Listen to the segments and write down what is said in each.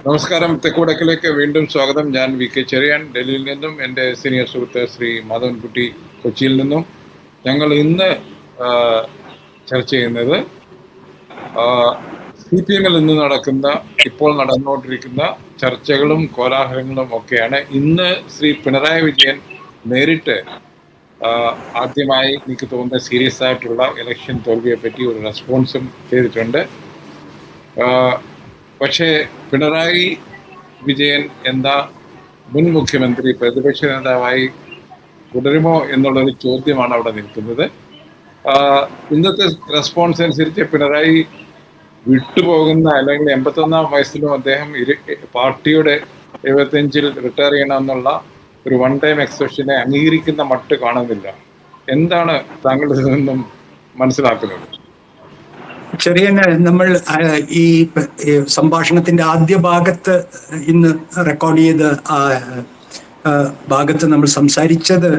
നമസ്കാരം. തെക്കുവടക്കിലേക്ക് വീണ്ടും സ്വാഗതം. ഞാൻ വി കെ ചെറിയാൻ, ഡൽഹിയിൽ നിന്നും. എൻ്റെ സീനിയർ സുഹൃത്ത് ശ്രീ മാധവൻകുട്ടി, കൊച്ചിയിൽ നിന്നും. ഞങ്ങൾ ഇന്ന് ചർച്ച ചെയ്യുന്നത് CPM-ൽ ഇന്ന് ഇപ്പോൾ നടന്നുകൊണ്ടിരിക്കുന്ന ചർച്ചകളും കോലാഹലങ്ങളും ഒക്കെയാണ്. ഇന്ന് ശ്രീ പിണറായി വിജയൻ നേരിട്ട് ആദ്യമായി എനിക്ക് തോന്നുന്ന സീരിയസ് ആയിട്ടുള്ള ഇലക്ഷൻ തോൽവിയെ പറ്റി ഒരു റെസ്പോൺസും ചെയ്തിട്ടുണ്ട്. പക്ഷേ പിണറായി വിജയൻ എന്ന മുൻ മുഖ്യമന്ത്രി പ്രതിപക്ഷ നേതാവായി തുടരുമോ എന്നുള്ളൊരു ചോദ്യമാണ് അവിടെ നിൽക്കുന്നത്. ഇന്നത്തെ റെസ്പോൺസ് അനുസരിച്ച് പിണറായി വിട്ടുപോകുന്ന, അല്ലെങ്കിൽ 81-ാം വയസ്സിലും അദ്ദേഹം പാർട്ടിയുടെ 75-ൽ റിട്ടയർ ചെയ്യണമെന്നുള്ള ഒരു വൺ ടൈം എക്സെപ്ഷനെ അംഗീകരിക്കുന്ന മട്ട് കാണുന്നില്ല. എന്താണ് താങ്കൾ ഇതിൽ നിന്നും മനസ്സിലാക്കുന്നത്? ചെറിയ നമ്മൾ ഈ സംഭാഷണത്തിന്റെ ആദ്യ ഭാഗത്ത് ഇന്ന് റെക്കോർഡ് ചെയ്ത ഭാഗത്ത് നമ്മൾ സംസാരിച്ചത്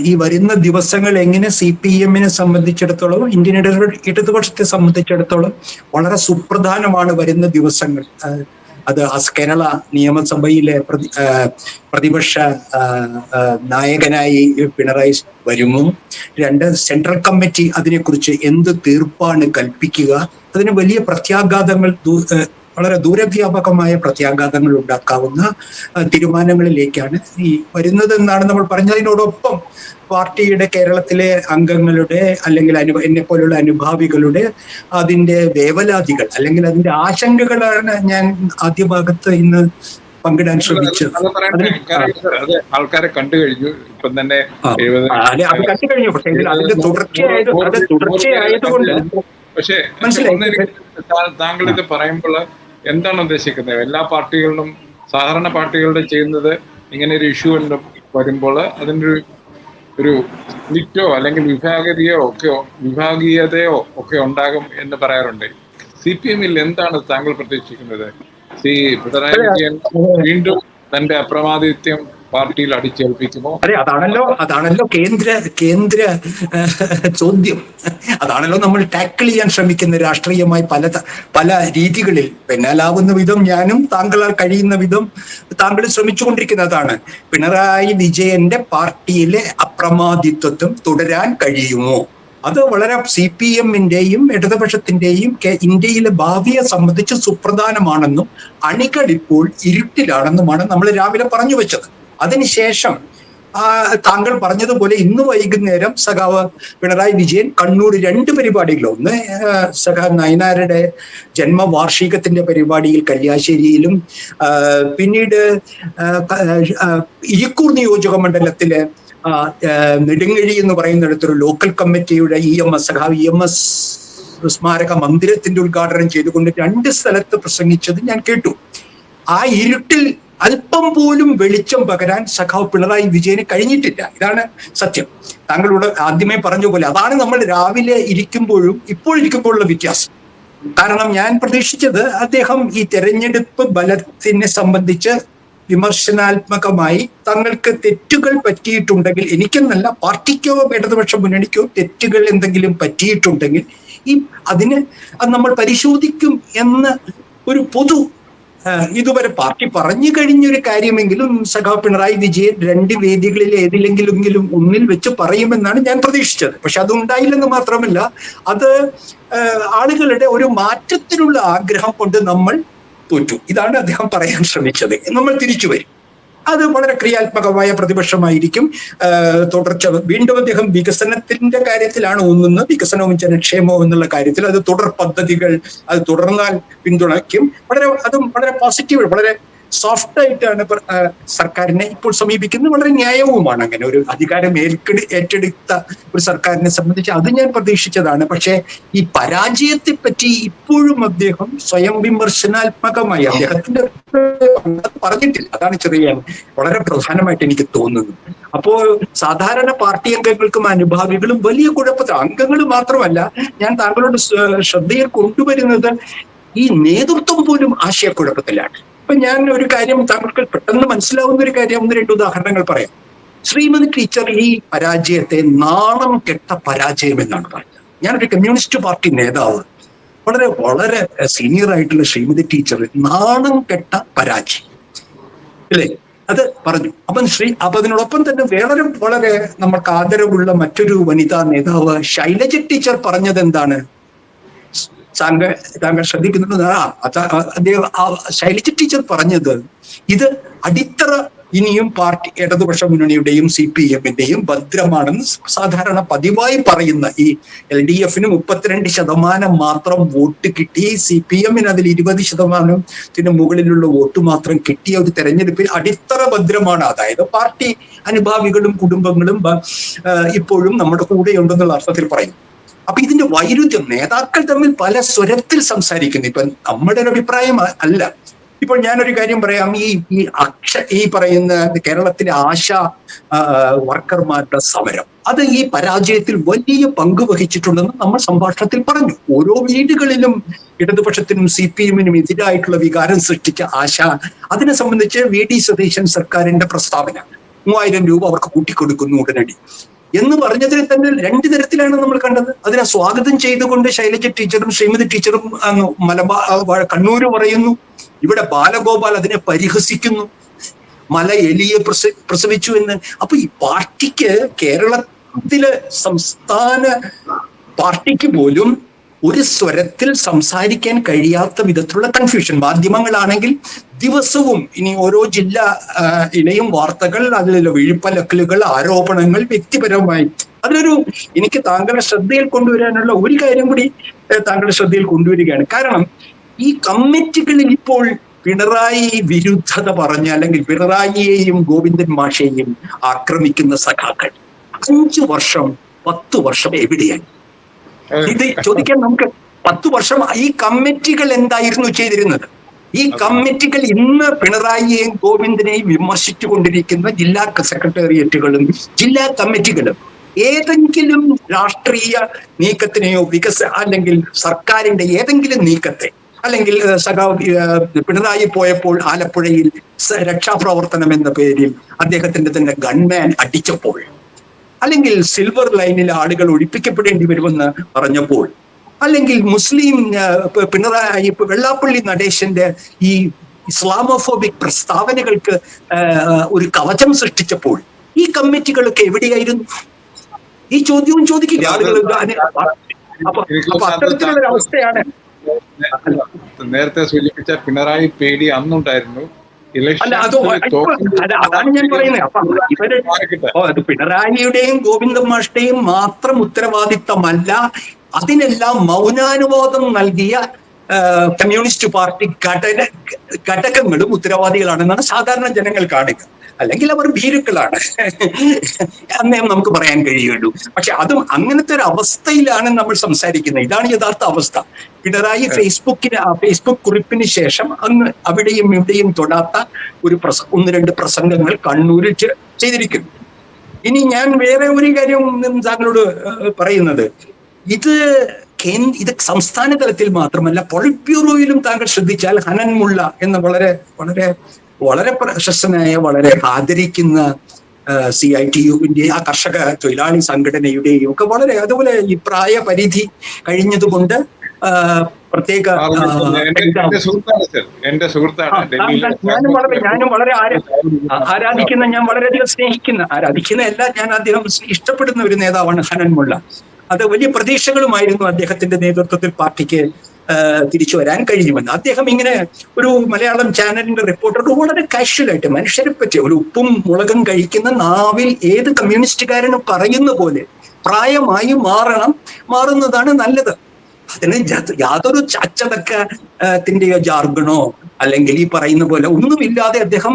ഈ വരുന്ന ദിവസങ്ങൾ എങ്ങനെ CPM-നെ സംബന്ധിച്ചിടത്തോളം, ഇന്ത്യൻ ഇടതുപക്ഷത്തെ സംബന്ധിച്ചിടത്തോളം വളരെ സുപ്രധാനമാണ് വരുന്ന ദിവസങ്ങൾ. അത് കേരള നിയമസഭയിലെ പ്രതിപക്ഷ നായകനായി പിണറായി വരുമോ, രണ്ട്, സെൻട്രൽ കമ്മിറ്റി അതിനെക്കുറിച്ച് എന്ത് തീർപ്പാണ് കൽപ്പിക്കുക, അതിന് വലിയ പ്രത്യാഘാതങ്ങൾ, വളരെ ദൂരവ്യാപകമായ പ്രത്യാഘാതങ്ങൾ ഉണ്ടാക്കാവുന്ന തീരുമാനങ്ങളിലേക്കാണ് ഈ വരുന്നതെന്നാണ് നമ്മൾ പറഞ്ഞതിനോടൊപ്പം പാർട്ടിയുടെ കേരളത്തിലെ അംഗങ്ങളുടെ, അല്ലെങ്കിൽ എന്നെ പോലുള്ള അനുഭാവികളുടെ അതിന്റെ വേവലാതികൾ, അല്ലെങ്കിൽ അതിന്റെ ആശങ്കകളാണ് ഞാൻ ആദ്യ ഭാഗത്ത് ഇന്ന് പങ്കിടാൻ ശ്രമിച്ചത്. ആൾക്കാരെ കണ്ടു കഴിഞ്ഞു, ഇപ്പം തന്നെ അത് കണ്ടു കഴിഞ്ഞു. പക്ഷേ അതിന്റെ തുടർച്ചയായതുകൊണ്ട് പക്ഷേ താങ്കൾ ഇത് പറയുമ്പോൾ എന്താണ് ഉദ്ദേശിക്കുന്നത്? എല്ലാ പാർട്ടികളിലും, സാധാരണ പാർട്ടികളുടെ ചെയ്യുന്നത്, ഇങ്ങനെ ഒരു ഇഷ്യൂ വരുമ്പോൾ അതിൻ്റെ ഒരു സ്പ്ലിറ്റോ അല്ലെങ്കിൽ വിഭാഗീയതയോ ഒക്കെ ഉണ്ടാകും എന്ന് പറയാറുണ്ട്. CPM-ൽ എന്താണ് താങ്കൾ പ്രതീക്ഷിക്കുന്നത്? പിണറായി വിജയൻ വീണ്ടും തന്റെ അപ്രമാദിത്യം പാർട്ടിയിൽ അടിച്ചേൽപ്പിക്കുമോ? അതെ, അതാണല്ലോ കേന്ദ്ര ചോദ്യം. അതാണല്ലോ നമ്മൾ ടാക്കിൾ ചെയ്യാൻ ശ്രമിക്കുന്ന രാഷ്ട്രീയമായി പല രീതികളിൽ. പിന്നാലാവുന്ന വിധം ഞാനും താങ്കളാൽ കഴിയുന്ന വിധം താങ്കൾ ശ്രമിച്ചുകൊണ്ടിരിക്കുന്നതാണ്. പിണറായി വിജയന്റെ പാർട്ടിയിലെ അപ്രമാദിത്വം തുടരാൻ കഴിയുമോ? അത് വളരെ CPM-ന്റെയും ഇടതുപക്ഷത്തിന്റെയും ഇന്ത്യയിലെ ഭാവിയെ സംബന്ധിച്ച് സുപ്രധാനമാണെന്നും അണികൾ ഇപ്പോൾ ഇരുട്ടിലാണെന്നുമാണ് നമ്മൾ രാവിലെ പറഞ്ഞു വെച്ചത്. അതിനുശേഷം താങ്കൾ പറഞ്ഞതുപോലെ ഇന്ന് വൈകുന്നേരം സഖാവ് പിണറായി വിജയൻ കണ്ണൂർ 2 പരിപാടികൾ, ഒന്ന് സഖാവ് നയനാരുടെ ജന്മവാർഷികത്തിന്റെ പരിപാടിയിൽ കല്യാശ്ശേരിയിലും, പിന്നീട് ഇരിക്കൂർ നിയോജക മണ്ഡലത്തിലെ നെടുങ്ങഴി എന്ന് പറയുന്നിടത്തൊരു ലോക്കൽ കമ്മിറ്റിയുടെ സഖാവ് EMS സ്മാരക മന്ദിരത്തിന്റെ ഉദ്ഘാടനം ചെയ്തുകൊണ്ട് 2 സ്ഥലത്ത് പ്രസംഗിച്ചത് ഞാൻ കേട്ടു. ആ ഇരുട്ടിൽ അല്പം പോലും വെളിച്ചം പകരാൻ സഖാവ് പിണറായി വിജയന് കഴിഞ്ഞിട്ടില്ല. ഇതാണ് സത്യം. താങ്കളോട് ആദ്യമേ പറഞ്ഞ പോലെ അതാണ് നമ്മൾ രാവിലെ ഇരിക്കുമ്പോഴും ഇപ്പോഴിരിക്കുമ്പോഴുള്ള വ്യത്യാസം. കാരണം ഞാൻ പ്രതീക്ഷിച്ചത് അദ്ദേഹം ഈ തെരഞ്ഞെടുപ്പ് ഫലത്തിനെ സംബന്ധിച്ച് വിമർശനാത്മകമായി തങ്ങൾക്ക് തെറ്റുകൾ പറ്റിയിട്ടുണ്ടെങ്കിൽ, എനിക്കെന്നല്ല പാർട്ടിക്കോ ഇടതുപക്ഷ മുന്നണിക്കോ തെറ്റുകൾ എന്തെങ്കിലും പറ്റിയിട്ടുണ്ടെങ്കിൽ അതിന് നമ്മൾ പരിശോധിക്കും എന്ന ഒരു ഇതുവരെ പാർട്ടി പറഞ്ഞു കഴിഞ്ഞൊരു കാര്യമെങ്കിലും സഖാവ് പിണറായി വിജയൻ 2 വേദികളിൽ ഏതിലെങ്കിലും ഒന്നിൽ വെച്ച് പറയുമെന്നാണ് ഞാൻ പ്രതീക്ഷിച്ചത്. പക്ഷെ അതുണ്ടായില്ലെന്ന് മാത്രമല്ല, അത് ആളുകളുടെ ഒരു മാറ്റത്തിനുള്ള ആഗ്രഹം കൊണ്ട് നമ്മൾ തോറ്റു, ഇതാണ് അദ്ദേഹം പറയാൻ ശ്രമിച്ചത്. നമ്മൾ തിരിച്ചു വരും. അത് വളരെ ക്രിയാത്മകമായ പ്രതിപക്ഷമായിരിക്കും. തുടർച്ച വീണ്ടും അദ്ദേഹം വികസനത്തിന്റെ കാര്യത്തിലാണ് ഊന്നുന്നത്. വികസനവും ജനക്ഷേമവും എന്നുള്ള കാര്യത്തിൽ അത് തുടർ പദ്ധതികൾ, അത് തുടർന്നാൽ പിന്തുണയ്ക്കും. അതും വളരെ പോസിറ്റീവ്, വളരെ സോഫ്റ്റ് ആയിട്ടാണ് സർക്കാരിനെ ഇപ്പോൾ സമീപിക്കുന്നത്. വളരെ ന്യായവുമാണ്. അങ്ങനെ ഒരു അധികാരം ഏറ്റെടുത്ത ഒരു സർക്കാരിനെ സംബന്ധിച്ച് അത് ഞാൻ പ്രതീക്ഷിച്ചതാണ്. പക്ഷേ ഈ പരാജയത്തെ പറ്റി ഇപ്പോഴും അദ്ദേഹം സ്വയം വിമർശനാത്മകമായി അദ്ദേഹത്തിന്റെ പറഞ്ഞിട്ടില്ല. അതാണ് വളരെ പ്രധാനമായിട്ട് എനിക്ക് തോന്നുന്നത്. അപ്പോ സാധാരണ പാർട്ടി അംഗങ്ങൾക്കും അനുഭാവികളും വലിയ കുഴപ്പത്തിൽ, അംഗങ്ങൾ മാത്രമല്ല, ഞാൻ താങ്കളോട് ശ്രദ്ധയിൽ കൊണ്ടുവരുന്നത് ഈ നേതൃത്വം പോലും ആശയക്കുഴപ്പത്തിലാണ്. ഇപ്പൊ ഞാൻ ഒരു കാര്യം താങ്കൾക്ക് പെട്ടെന്ന് മനസ്സിലാവുന്ന ഒരു കാര്യം, 1-2 ഉദാഹരണങ്ങൾ പറയാം. ശ്രീമതി ടീച്ചർ ഈ പരാജയത്തെ നാണം കെട്ട പരാജയം എന്നാണ് പറഞ്ഞത്. ഞാനൊരു കമ്മ്യൂണിസ്റ്റ് പാർട്ടി നേതാവ്, വളരെ വളരെ സീനിയർ ആയിട്ടുള്ള ശ്രീമതി ടീച്ചർ നാണം കെട്ട പരാജയം അല്ലേ അത് പറഞ്ഞു. അപ്പൊ അതിനോടൊപ്പം തന്നെ വേറെ വളരെ നമുക്ക് ആദരവുള്ള മറ്റൊരു വനിതാ നേതാവ് ശൈലജ ടീച്ചർ പറഞ്ഞത് എന്താണ്? താങ്കൾ ശ്രദ്ധിക്കുന്നുണ്ട്. അദ്ദേഹം ശൈലജ ടീച്ചർ പറഞ്ഞത് ഇത് അടിത്തറ ഇനിയും പാർട്ടി ഇടതുപക്ഷ മുന്നണിയുടെയും CPM-ന്റെയും ഭദ്രമാണെന്ന് സാധാരണ പതിവായി പറയുന്ന ഈ LDF-ന് 32% മാത്രം വോട്ട് കിട്ടി, CPM-ന് അതിൽ 20% മുകളിലുള്ള വോട്ട് മാത്രം കിട്ടിയ ഒരു തെരഞ്ഞെടുപ്പിൽ അടിത്തറ ഭദ്രമാണ്. അതായത് പാർട്ടി അനുഭാവികളും കുടുംബങ്ങളും ഇപ്പോഴും നമ്മുടെ കൂടെയുണ്ടെന്നുള്ള അർത്ഥത്തിൽ പറയും. അപ്പൊ ഇതിന്റെ വൈരുദ്ധ്യം നേതാക്കൾ തമ്മിൽ പല സ്വരത്തിൽ സംസാരിക്കുന്നു. ഇപ്പൊ നമ്മുടെ ഒരു അഭിപ്രായം അല്ല. ഇപ്പോൾ ഞാനൊരു കാര്യം പറയാം. ഈ പറയുന്ന കേരളത്തിലെ ആശാ വർക്കർമാരുടെ സമരം അത് ഈ പരാജയത്തിൽ വലിയ പങ്ക് വഹിച്ചിട്ടുണ്ടെന്ന് നമ്മൾ സംഭാഷണത്തിൽ പറഞ്ഞു. ഓരോ വീടുകളിലും ഇടതുപക്ഷത്തിനും CPM-നും എതിരായിട്ടുള്ള വികാരം സൃഷ്ടിച്ച അതിനെ സംബന്ധിച്ച് VD സതീശൻ സർക്കാരിന്റെ പ്രസ്താവന 3000 രൂപ അവർക്ക് കൂട്ടിക്കൊടുക്കുന്നു ഉടനടി എന്ന് പറഞ്ഞതിൽ തന്നെ 2 തരത്തിലാണ് നമ്മൾ കണ്ടത്. അതിനെ സ്വാഗതം ചെയ്തുകൊണ്ട് ശൈലജ ടീച്ചറും ശ്രീമതി ടീച്ചറും കണ്ണൂര് പറയുന്നു. ഇവിടെ ബാലഗോപാൽ അതിനെ പരിഹസിക്കുന്നു, മല എലിയെ പ്രസവിച്ചു എന്ന്. അപ്പൊ ഈ പാർട്ടിക്ക്, കേരളത്തിലെ സംസ്ഥാന പാർട്ടിക്ക് പോലും ഒരു സ്വരത്തിൽ സംസാരിക്കാൻ കഴിയാത്ത വിധത്തിലുള്ള കൺഫ്യൂഷൻ. മാധ്യമങ്ങളാണെങ്കിൽ ദിവസവും ഇനി ഓരോ ജില്ലയിലെയും വാർത്തകൾ, അതിലുള്ള വീഴ്പ്പലക്കലുകൾ, ആരോപണങ്ങൾ, വ്യക്തിപരമായി എനിക്ക് താങ്കളുടെ ശ്രദ്ധയിൽ കൊണ്ടുവരാനുള്ള ഒരു കാര്യം കൂടി താങ്കളുടെ ശ്രദ്ധയിൽ കൊണ്ടുവരികയാണ്. കാരണം ഈ കമ്മിറ്റികളിൽ ഇപ്പോൾ പിണറായി വിരുദ്ധത പറഞ്ഞ, അല്ലെങ്കിൽ പിണറായിയെയും ഗോവിന്ദൻ മാഷയെയും ആക്രമിക്കുന്ന സഖാക്കൾ 5 വർഷം 10 വർഷം എവിടെയാണ്? ഇത് ചോദിക്കാൻ നമുക്ക് 10 വർഷം ഈ കമ്മിറ്റികൾ എന്തായിരുന്നു ചെയ്തിരുന്നത്? ഈ കമ്മിറ്റികൾ ഇന്ന് പിണറായിയെയും ഗോവിന്ദനെയും വിമർശിച്ചു കൊണ്ടിരിക്കുന്ന ജില്ലാ സെക്രട്ടേറിയറ്റുകളും ജില്ലാ കമ്മിറ്റികളും ഏതെങ്കിലും രാഷ്ട്രീയ നീക്കത്തിനെയോ അല്ലെങ്കിൽ സർക്കാരിന്റെ ഏതെങ്കിലും നീക്കത്തെ, അല്ലെങ്കിൽ പിണറായി പോയപ്പോൾ ആലപ്പുഴയിൽ രക്ഷാപ്രവർത്തനം എന്ന പേരിൽ അദ്ദേഹത്തിന്റെ തന്നെ ഗൺമാൻ അടിച്ചപ്പോൾ, അല്ലെങ്കിൽ സിൽവർ ലൈനിൽ ആളുകൾ ഒഴിപ്പിക്കപ്പെടേണ്ടി വരുമെന്ന് പറഞ്ഞപ്പോൾ, അല്ലെങ്കിൽ മുസ്ലിം പിണറായി വെള്ളാപ്പള്ളി നടേശന്റെ ഈ ഇസ്ലാമോഫോബിക് പ്രസ്താവനകൾക്ക് ഒരു കവചം സൃഷ്ടിച്ചപ്പോൾ ഈ കമ്മിറ്റികളൊക്കെ എവിടെയായിരുന്നു? ഈ ചോദ്യവും ചോദിക്കില്ല ആളുകൾ. അപ്പൊ അത്തരത്തിലുള്ള അവസ്ഥയാണ്. നേരത്തെ സൂചിപ്പിച്ച പിണറായി പേടി അന്നുണ്ടായിരുന്നു. അതാണ് ഞാൻ പറയുന്നത്. അപ്പൊ അത് പിണറായിയുടെയും ഗോവിന്ദൻ മാഷിന്റെയും മാത്രം ഉത്തരവാദിത്തമല്ല. അതിനെല്ലാം മൗനാനുവാദം നൽകിയ കമ്മ്യൂണിസ്റ്റ് പാർട്ടി ഘടകങ്ങളും ഉത്തരവാദികളാണെന്നാണ് സാധാരണ ജനങ്ങൾ കാണുക. അല്ലെങ്കിൽ അവർ ഭീരുക്കളാണ് എന്നേ നമുക്ക് പറയാൻ കഴിയുള്ളൂ. പക്ഷെ അതും അങ്ങനത്തെ ഒരു അവസ്ഥയിലാണ് നമ്മൾ സംസാരിക്കുന്നത്. ഇതാണ് യഥാർത്ഥ അവസ്ഥ. പിണറായി ഫേസ്ബുക്ക് കുറിപ്പിന് ശേഷം അങ്ങ് അവിടെയും ഇവിടെയും തൊടാത്ത ഒരു 1-2 പ്രസംഗങ്ങൾ കണ്ണൂരിൽ ചെയ്തിരിക്കുന്നു. ഇനി ഞാൻ വേറെ ഒരു കാര്യം താങ്കളോട് പറയുന്നത്, ഇത് സംസ്ഥാന തലത്തിൽ മാത്രമല്ല, പൊളിറ്റ് ബ്യൂറോയിലും താങ്കൾ ശ്രദ്ധിച്ചാൽ ഹനൻ മുള്ള എന്ന വളരെ വളരെ വളരെ പ്രശസ്തനായ, വളരെ ആദരിക്കുന്ന CITU-വിന്റെ ആ കർഷക തൊഴിലാളി സംഘടനയുടെയും ഒക്കെ വളരെ, അതുപോലെ ഈ പ്രായപരിധി കഴിഞ്ഞതുകൊണ്ട് പ്രത്യേക ഞാനും വളരെ ആരാധിക്കുന്ന, ഞാൻ വളരെയധികം ആരാധിക്കുന്ന ഞാൻ അദ്ദേഹം ഇഷ്ടപ്പെടുന്ന ഒരു നേതാവാണ് ഹനൻ മുള്ള. അത് വലിയ പ്രതീക്ഷകളുമായിരുന്നു അദ്ദേഹത്തിന്റെ നേതൃത്വത്തിൽ പാർട്ടിക്ക് തിരിച്ചു വരാൻ കഴിയുമെന്ന്. അദ്ദേഹം ഇങ്ങനെ ഒരു മലയാളം ചാനലിന്റെ റിപ്പോർട്ടർ വളരെ കാഷ്വലായിട്ട് മനുഷ്യരെ പറ്റി, ഒരു ഉപ്പും മുളകും കഴിക്കുന്ന നാവിൽ ഏത് കമ്മ്യൂണിസ്റ്റുകാരനും പറയുന്ന പോലെ പ്രായമായി മാറുന്നതാണ് നല്ലത്. അതിന് യാതൊരു അച്ചടക്കത്തിന്റെയോ ജാർഗണോ അല്ലെങ്കിൽ ഈ പറയുന്ന പോലെ ഒന്നുമില്ലാതെ അദ്ദേഹം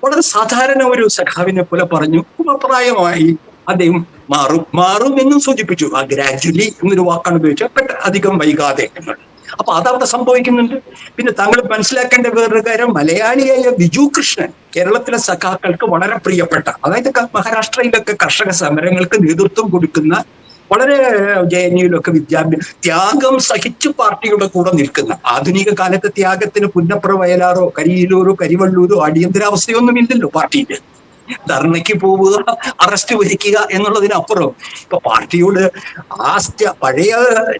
വളരെ സാധാരണ ഒരു സഖാവിനെ പോലെ പറഞ്ഞു, പ്രായമായി അദ്ദേഹം മാറും എന്നും സൂചിപ്പിച്ചു. ആ ഗ്രാജുവലി എന്നൊരു വാക്കാണ് ഉപയോഗിച്ചത്, അധികം വൈകാതെ എന്നുള്ളത്. അപ്പൊ അതവിടെ സംഭവിക്കുന്നുണ്ട്. പിന്നെ താങ്കൾ മനസ്സിലാക്കേണ്ട വേറൊരു കാര്യം, മലയാളിയായ ബിജു കൃഷ്ണൻ കേരളത്തിലെ സഖാക്കൾക്ക് വളരെ പ്രിയപ്പെട്ട, അതായത് മഹാരാഷ്ട്രയിലൊക്കെ കർഷക സമരങ്ങൾക്ക് നേതൃത്വം കൊടുക്കുന്ന, വളരെ JNU-യിലൊക്കെ ത്യാഗം സഹിച്ചു പാർട്ടിയുടെ കൂടെ നിൽക്കുന്ന, ആധുനിക കാലത്തെ ത്യാഗത്തിന് പുന്നപ്ര വയലാറോ കരിയിലൂരോ കരിവള്ളൂരോ അടിയന്തരാവസ്ഥയൊന്നും ഇല്ലല്ലോ പാർട്ടിയിൽ. ധർണയ്ക്ക് പോവുക, അറസ്റ്റ് വരിക്കുക എന്നുള്ളതിനപ്പുറം ഇപ്പൊ പാർട്ടിയോട് പഴയ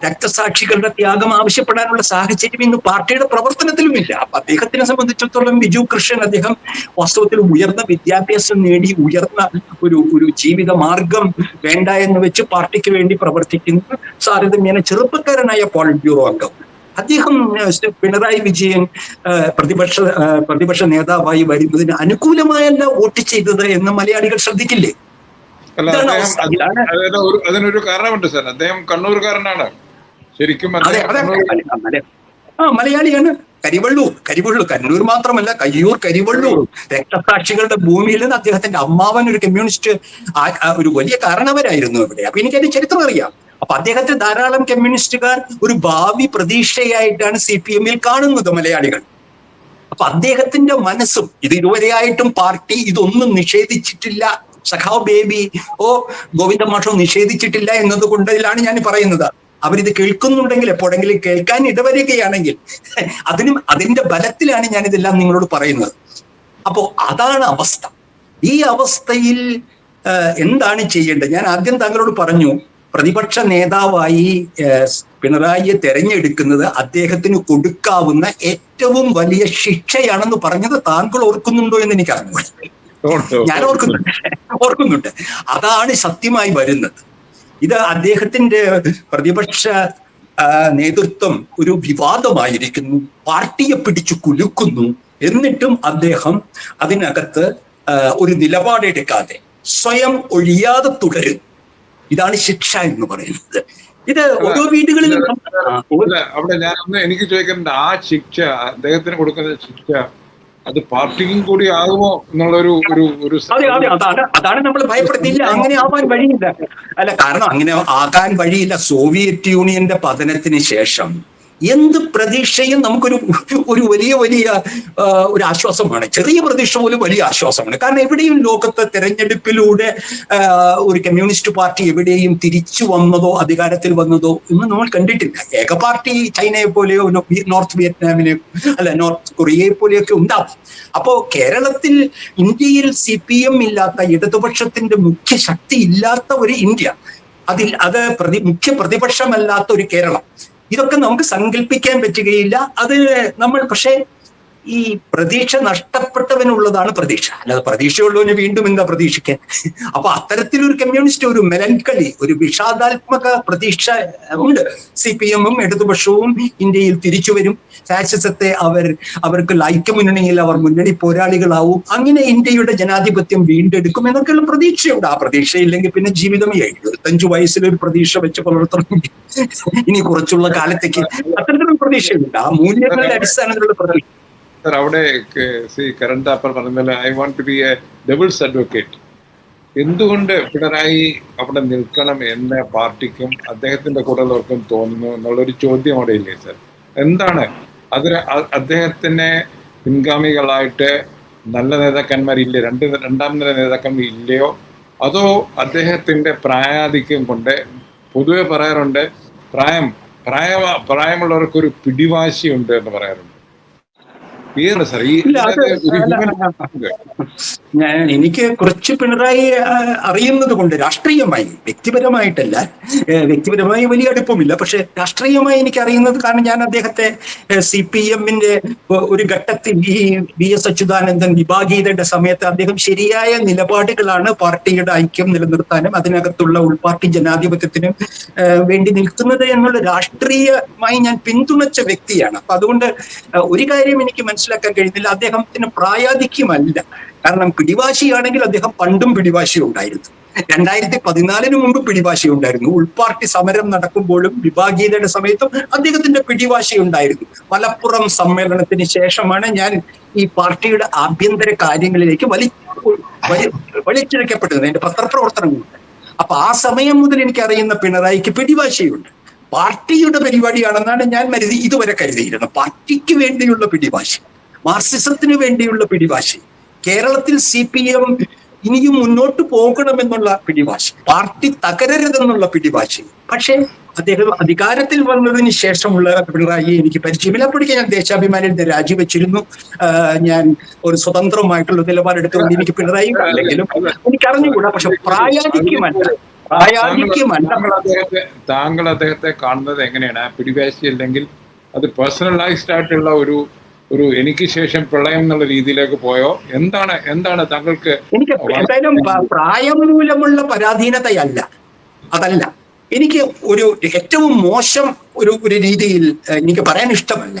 രക്തസാക്ഷികളുടെ ത്യാഗം ആവശ്യപ്പെടാനുള്ള സാഹചര്യം ഇന്ന് പാർട്ടിയുടെ പ്രവർത്തനത്തിലുമില്ല. അപ്പൊ അദ്ദേഹത്തിനെ സംബന്ധിച്ചിടത്തോളം ബിജു കൃഷ്ണൻ അദ്ദേഹം വാസ്തവത്തിൽ ഉയർന്ന വിദ്യാഭ്യാസം നേടി ഉയർന്ന ഒരു ജീവിത മാർഗം വേണ്ട എന്ന് വെച്ച് പാർട്ടിക്ക് വേണ്ടി പ്രവർത്തിക്കുന്ന താരതമ്യേന ചെറുപ്പക്കാരനായ പോളിറ്റ് ബ്യൂറോ അംഗം. അദ്ദേഹം പിണറായി വിജയൻ പ്രതിപക്ഷ നേതാവായി വരുന്നതിന് അനുകൂലമായല്ല വോട്ട് ചെയ്തത് എന്ന് മലയാളികൾ ശ്രദ്ധിക്കില്ലേ? അതിനൊരു കാരണമുണ്ട് സാർ, അദ്ദേഹം കണ്ണൂർക്കാരനാണ് ശരിക്കും. മലയാളിയാണ്. കരിവള്ളൂർ കണ്ണൂർ മാത്രമല്ല, കയ്യൂർ കരിവള്ളൂർ രക്തസാക്ഷികളുടെ ഭൂമിയിൽ നിന്ന് അദ്ദേഹത്തിന്റെ അമ്മാവൻ ഒരു കമ്മ്യൂണിസ്റ്റ് ഒരു വലിയ കാരണവരായിരുന്നു ഇവിടെ. അപ്പൊ എനിക്കതിന്റെ ചരിത്രം അറിയാം. അപ്പൊ അദ്ദേഹത്തെ ധാരാളം കമ്മ്യൂണിസ്റ്റുകാർ ഒരു ഭാവി പ്രതീക്ഷയായിട്ടാണ് CPM കാണുന്നത് മലയാളികൾ. അപ്പൊ അദ്ദേഹത്തിന്റെ മനസ്സും ഇതുവരെയായിട്ടും പാർട്ടി ഇതൊന്നും നിഷേധിച്ചിട്ടില്ല, സഖാവ് ബേബി ഗോവിന്ദമാഷോ നിഷേധിച്ചിട്ടില്ല എന്നതുകൊണ്ടിലാണ് ഞാൻ പറയുന്നത്. അവരിത് കേൾക്കുന്നുണ്ടെങ്കിൽ, എപ്പോഴെങ്കിലും കേൾക്കാൻ ഇടവരികയാണെങ്കിൽ അതിന്റെ ബലത്തിലാണ് ഞാൻ ഇതെല്ലാം നിങ്ങളോട് പറയുന്നത്. അപ്പോ അതാണ് അവസ്ഥ. ഈ അവസ്ഥയിൽ എന്താണ് ചെയ്യേണ്ടത്? ഞാൻ ആദ്യം താങ്കളോട് പറഞ്ഞു, പ്രതിപക്ഷ നേതാവായി പിണറായിയെ തെരഞ്ഞെടുക്കുന്നത് അദ്ദേഹത്തിന് കൊടുക്കാവുന്ന ഏറ്റവും വലിയ ശിക്ഷയാണെന്ന് പറഞ്ഞത് താങ്കൾ ഓർക്കുന്നുണ്ടോ എന്ന് എനിക്ക് അറിഞ്ഞു. ഞാൻ ഓർക്കുന്നുണ്ട്. അതാണ് സത്യമായി വരുന്നത്. ഇത് അദ്ദേഹത്തിന്റെ പ്രതിപക്ഷ നേതൃത്വം ഒരു വിവാദമായിരിക്കുന്നു, പാർട്ടിയെ പിടിച്ചു കുലുക്കുന്നു. എന്നിട്ടും അദ്ദേഹം അതിനകത്ത് ഒരു നിലപാടെടുക്കാതെ സ്വയം ഒഴിയാതെ തുടരും. ഇതാണ് ശിക്ഷ എന്ന് പറയുന്നത്. ഇത് ഓരോ വീടുകളിലും അവിടെ എനിക്ക് ചോദിക്കേണ്ട, ആ ശിക്ഷ അദ്ദേഹത്തിന് കൊടുക്കുന്ന ശിക്ഷ അത് പാർട്ടിക്കും കൂടി ആകുമോ എന്നുള്ളൊരു അതാണ് നമ്മൾ ഭയപ്പെടുത്തില്ല. അങ്ങനെ ആവാൻ വഴിയില്ല. അല്ല, കാരണം അങ്ങനെ ആകാൻ വഴിയില്ല. സോവിയറ്റ് യൂണിയന്റെ പതനത്തിന് ശേഷം എന്ത് പ്രതീക്ഷയും നമുക്കൊരു വലിയ ഒരു ആശ്വാസമാണ്. ചെറിയ പ്രതീക്ഷ പോലും വലിയ ആശ്വാസമാണ്. കാരണം എവിടെയും ലോകത്തെ തെരഞ്ഞെടുപ്പിലൂടെ ഒരു കമ്മ്യൂണിസ്റ്റ് പാർട്ടി എവിടെയും തിരിച്ചു വന്നതോ അധികാരത്തിൽ വന്നതോ എന്ന് നമ്മൾ കണ്ടിട്ടില്ല. ഏക പാർട്ടി ചൈനയെ പോലെയോ നോർത്ത് കൊറിയയെ പോലെയൊക്കെ ഉണ്ടാവും. അപ്പോ കേരളത്തിൽ, ഇന്ത്യയിൽ CPM ഇല്ലാത്ത, ഇടതുപക്ഷത്തിന്റെ മുഖ്യ ശക്തി ഇല്ലാത്ത ഒരു ഇന്ത്യ, അത് മുഖ്യ പ്രതിപക്ഷമല്ലാത്ത ഒരു കേരളം, ഇതൊക്കെ നമുക്ക് സങ്കല്പിക്കാൻ പറ്റുകയില്ല. അത് നമ്മൾ പക്ഷേ ഈ പ്രതീക്ഷ നഷ്ടപ്പെട്ടവനുള്ളതാണ് പ്രതീക്ഷ, അല്ലാതെ പ്രതീക്ഷയുള്ളവന് വീണ്ടും എന്താ പ്രതീക്ഷിക്കാൻ? അപ്പൊ അത്തരത്തിലൊരു കമ്മ്യൂണിസ്റ്റ്, ഒരു മെലൻകളി, ഒരു വിഷാദാത്മക പ്രതീക്ഷ ഉണ്ട്. CPM-ഉം ഇടതുപക്ഷവും ഇന്ത്യയിൽ തിരിച്ചു വരും. ഫാസിസത്തെ അവർക്ക് ഐക്യമുന്നണിയിൽ അവർ മുന്നണി പോരാളികളാവും. അങ്ങനെ ഇന്ത്യയുടെ ജനാധിപത്യം വീണ്ടെടുക്കും എന്നൊക്കെയുള്ള പ്രതീക്ഷയുണ്ട്. ആ പ്രതീക്ഷയില്ലെങ്കിൽ പിന്നെ ജീവിതമേ 75 വയസ്സിലൊരു പ്രതീക്ഷ വെച്ച് പുലർത്തണം. ഇനി കുറച്ചുള്ള കാലത്തേക്ക് അത്തരത്തിലുള്ള പ്രതീക്ഷയുണ്ട്. ആ മൂല്യങ്ങളുടെ അടിസ്ഥാനത്തിലുള്ള പ്രതീക്ഷ. അവിടെ കരൺ താപ്പർ പറഞ്ഞാൽ I want to be a doubles advocate. എന്തുകൊണ്ട് പിണറായി അവിടെ നിൽക്കണം എന്ന് പാർട്ടിക്കും അദ്ദേഹത്തിന്റെ കൂടെയുള്ളവർക്കും തോന്നുന്നു എന്നുള്ളൊരു ചോദ്യം അവിടെ ഇല്ലേ സാർ? എന്താണ് അദ്ദേഹത്തിന് പിൻഗാമികളായിട്ട് നല്ല നേതാക്കന്മാരില്ലേ, രണ്ടാം നില നേതാക്കന്മാർ ഇല്ലയോ? അതോ അദ്ദേഹത്തിന്റെ പ്രായാധിക്യം കൊണ്ട്? പൊതുവെ പറയാറുണ്ട് പ്രായമുള്ളവർക്കൊരു പിടിവാശിയുണ്ട് എന്ന് പറയാറുണ്ട്. എനിക്ക് കുറച്ച് പിണറായി അറിയുന്നത് കൊണ്ട്, രാഷ്ട്രീയമായി, വ്യക്തിപരമായിട്ടല്ല, വ്യക്തിപരമായി വലിയ അടുപ്പമില്ല, പക്ഷെ രാഷ്ട്രീയമായി എനിക്ക് അറിയുന്നത്, കാരണം ഞാൻ അദ്ദേഹത്തെ CPM-ന്റെ ഒരു ഘട്ടത്തിൽ ഈ VS അച്യുതാനന്ദൻ വിഭാഗീയതയുടെ സമയത്ത് അദ്ദേഹം ശരിയായ നിലപാടുകളാണ് പാർട്ടിയുടെ ഐക്യം നിലനിർത്താനും അതിനകത്തുള്ള ഉൾപാർട്ടി ജനാധിപത്യത്തിനും വേണ്ടി നിൽക്കുന്നത് എന്നുള്ള രാഷ്ട്രീയമായി ഞാൻ പിന്തുണച്ച വ്യക്തിയാണ്. അപ്പൊ അതുകൊണ്ട് ഒരു കാര്യം എനിക്ക് മനസ്സിലാക്കാൻ കഴിയുന്നില്ല, അദ്ദേഹത്തിന് പ്രായാധിക്യമല്ല. കാരണം പിടിവാശിയാണെങ്കിൽ അദ്ദേഹം പണ്ടും പിടിവാശി ഉണ്ടായിരുന്നു. 2014 മുമ്പ് പിടിവാശി ഉണ്ടായിരുന്നു. ഉൾപാർട്ടി സമരം നടക്കുമ്പോഴും വിഭാഗീയതയുടെ സമയത്തും അദ്ദേഹത്തിന്റെ പിടിവാശി ഉണ്ടായിരുന്നു. മലപ്പുറം സമ്മേളനത്തിന് ശേഷമാണ് ഞാൻ ഈ പാർട്ടിയുടെ ആഭ്യന്തര കാര്യങ്ങളിലേക്ക് വലിച്ചിഴക്കപ്പെട്ടത്, എന്റെ പത്രപ്രവർത്തനങ്ങളുണ്ട്. അപ്പൊ ആ സമയം മുതൽ എനിക്കറിയുന്ന പിണറായിക്ക് പിടിവാശിയുണ്ട്. പാർട്ടിയുടെ പരിപാടിയാണെന്നാണ് ഞാൻ ഇതുവരെ കരുതിയിരുന്നത്. പാർട്ടിക്ക് വേണ്ടിയുള്ള പിടിവാശി, മാർക്സിസത്തിന് വേണ്ടിയുള്ള പിടിവാശി. കേരളത്തിൽ CPM ഇനിയും മുന്നോട്ട് പോകണമെന്നുള്ള പിടിവാശി, പാർട്ടി തകരരുതെന്നുള്ള പിടിവാശി. പക്ഷേ അദ്ദേഹം അധികാരത്തിൽ വന്നതിന് ശേഷമുള്ള പിണറായി എനിക്ക് പരിചയമില്ല. അപ്പോഴേക്കും ഞാൻ ദേശാഭിമാനിയിൽ നിന്ന് രാജിവെച്ചിരുന്നു. ഞാൻ ഒരു സ്വതന്ത്രമായിട്ടുള്ള നിലപാടെടുത്തുകൊണ്ട് എനിക്ക് പിണറായി അല്ലെങ്കിലും എനിക്കറിഞ്ഞുകൂടാ. പക്ഷെ പ്രായാധിക്യമല്ല. താങ്കൾ അദ്ദേഹത്തെ കാണുന്നത് എങ്ങനെയാണ്? പിടിവാശി അല്ലെങ്കിൽ അത് പേഴ്സണലൈസ്ഡ് ആയിട്ടുള്ള ഒരു എനിക്ക് ശേഷം പ്രളയം എന്നുള്ള രീതിയിലേക്ക് പോയോ? എന്താണ് താങ്കൾക്ക്? എനിക്ക് എന്തായാലും പ്രായം മൂലമുള്ള പരാധീനതയല്ല, അതല്ല. എനിക്ക് ഏറ്റവും മോശം ഒരു രീതിയിൽ എനിക്ക് പറയാൻ ഇഷ്ടമല്ല.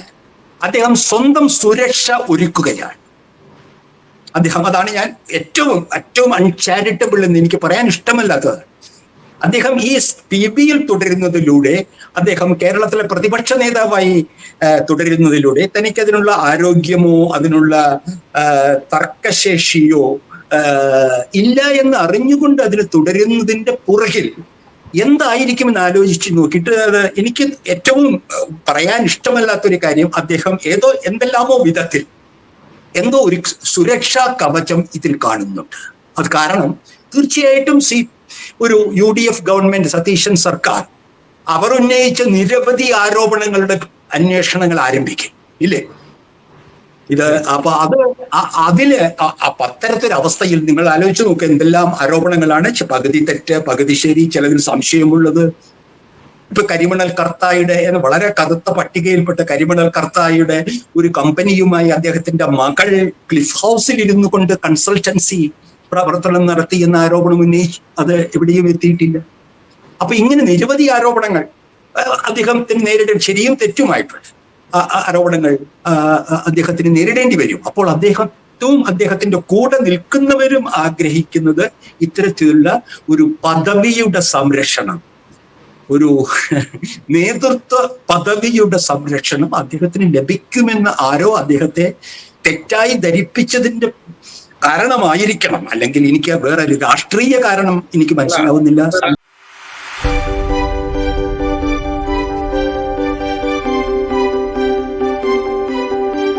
അദ്ദേഹം സ്വന്തം സുരക്ഷ ഒരുക്കുകയാണ്. അതാണ് ഞാൻ ഏറ്റവും അൺചാരിറ്റബിൾ എന്ന് എനിക്ക് പറയാൻ ഇഷ്ടമല്ലാത്തത്. അദ്ദേഹം ഈ PBയിൽ തുടരുന്നതിലൂടെ, അദ്ദേഹം കേരളത്തിലെ പ്രതിപക്ഷ നേതാവായി തുടരുന്നതിലൂടെ തനിക്ക് അതിനുള്ള ആരോഗ്യമോ അതിനുള്ള തർക്കശേഷിയോ ഇല്ല എന്ന് അറിഞ്ഞുകൊണ്ട് അതിന് തുടരുന്നതിന്റെ പുറകിൽ എന്തായിരിക്കുമെന്ന് ആലോചിച്ച് നോക്കിയിട്ട് എനിക്ക് ഏറ്റവും പറയാൻ ഇഷ്ടമല്ലാത്തൊരു കാര്യം, അദ്ദേഹം എന്തെല്ലാമോ വിധത്തിൽ എന്തോ ഒരു സുരക്ഷാ കവചം ഇതിൽ കാണുന്നുണ്ട്. അത് കാരണം തീർച്ചയായിട്ടും ഒരു UDF ഗവൺമെന്റ്, സതീശൻ സർക്കാർ, അവർ ഉന്നയിച്ച നിരവധി ആരോപണങ്ങളുടെ അന്വേഷണങ്ങൾ ആരംഭിക്കും, ഇല്ലേ? അപ്പൊ അതില് അത്തരത്തിലൊരവസ്ഥയിൽ നിങ്ങൾ ആലോചിച്ച് നോക്കുക, എന്തെല്ലാം ആരോപണങ്ങളാണ്. പകുതി തെറ്റ്, പകുതി ശരി, ചിലതിൽ സംശയമുള്ളത്. ഇപ്പൊ കരിമണൽ കർത്തായുടെ വളരെ കറുത്ത പട്ടികയിൽപ്പെട്ട കരിമണൽ കർത്തായുടെ ഒരു കമ്പനിയുമായി അദ്ദേഹത്തിന്റെ മകൾ ക്ലിഫ് ഹൗസിൽ ഇരുന്നു കൊണ്ട് കൺസൾട്ടൻസി പ്രവർത്തനം നടത്തി എന്ന ആരോപണം ഉന്നയിച്ച് അത് എവിടെയും എത്തിയിട്ടില്ല. അപ്പൊ ഇങ്ങനെ നിരവധി ആരോപണങ്ങൾ അദ്ദേഹത്തിന് നേരിടേണ്ടി, ശരിയും തെറ്റുമായിട്ടുള്ള ആരോപണങ്ങൾ അദ്ദേഹത്തിന് നേരിടേണ്ടി വരും. അപ്പോൾ അദ്ദേഹത്തിന്റെ കൂടെ നിൽക്കുന്നവരും ആഗ്രഹിക്കുന്നത് ഇത്തരത്തിലുള്ള ഒരു പദവിയുടെ സംരക്ഷണം, ഒരു നേതൃത്വ പദവിയുടെ സംരക്ഷണം അദ്ദേഹത്തിന് ലഭിക്കുമെന്ന് ആരോ അദ്ദേഹത്തെ തെറ്റായി ധരിപ്പിച്ചതിന്റെ കാരണമായിരിക്കണം. അല്ലെങ്കിൽ എനിക്ക് വേറെ ഒരു രാഷ്ട്രീയ കാരണം എനിക്ക് മനസ്സിലാവുന്നില്ല.